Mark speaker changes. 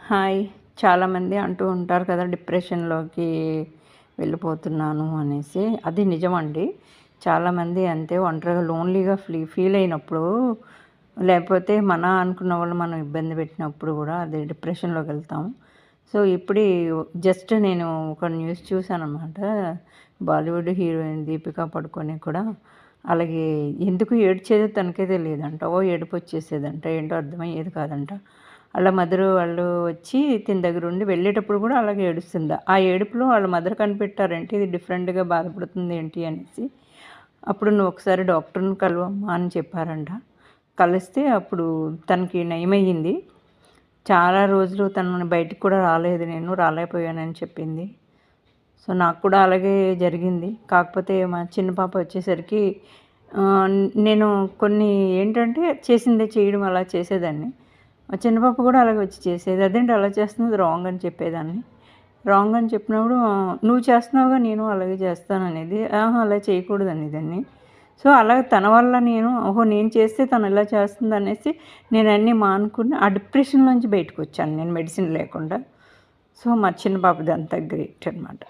Speaker 1: Hi! చాలామంది అంటూ ఉంటారు కదా! డిప్రెషన్‌లోకి వెళ్ళిపోతున్నాను అనేసి. అది నిజమండి. చాలామంది అంతే ఒంటరిగా లోన్‌లీగా ఫీల్ అయినప్పుడు, లేకపోతే మన అనుకున్న వాళ్ళు మనం ఇబ్బంది పెట్టినప్పుడు గూడా అది డిప్రెషన్‌లోకెళ్తాం. సో, ఇప్పుడే జస్ట్ నేను ఒక న్యూస్ చూసాననమాట. బాలీవుడ్ హీరోయిన్ దీపికా పడుకొనె కూడా అలాగే ఎందుకు ఏడ్చేదో తనకే తెలీదంట. ఏడుపొచ్చేసేదంట. ఏంటో అర్థమయ్యేది కాదంట. ఆళ్ళ మదరు వాళ్ళు వచ్చి తిన దగ్గరుండి వెళ్ళేటప్పుడు గూడా అలాగే ఏడుస్తుంది. ఆ ఏడుపులో వాళ్ళ మదర్ కనిపెట్టారంట ఇది డిఫరెంట్‌గా బాధపడుతుంది ఏంటి అనేసి. అప్పుడు "నువ్వు ఒకసారి డాక్టర్‌ని కలవమ్మా" అని చెప్పారంట. కలిస్తే అప్పుడు తనకి నయమయ్యింది. చాలా రోజులు తనని బయటికి కూడా రాలేకపోయానని చెప్పింది. సో, నాకు కూడా అలాగే జరిగింది. కాకపోతే మా చిన్న పాప వచ్చేసరికి ఆహ్, నేను కొన్ని ఏంటంటే చేసిందే చేయడం అలా చేసేదాన్ని. మా చిన్న పాప కూడా అలాగే వచ్చి చేసేది. "అదేంటి అలా చేస్తున్నావు? అది రాంగ్" అని చెప్పేదాన్ని. రాంగ్ అని చెప్పినప్పుడు "నువ్వు చేస్తున్నావుగా నేను అలాగే చేస్తాననేది." "ఆహా! అలా చేయకూడదనేదాన్ని." సో, అలా తన వల్ల నేను చేస్తే తను ఇలా చేస్తుందనేసి నేనన్నీ మానుకుని ఆ డిప్రెషన్‌లోంచి బయటకొచ్చాను నేను మెడిసిన్ లేకుండా. సో, మా చిన్న పాపదంతా గ్రేట్ అనమాట.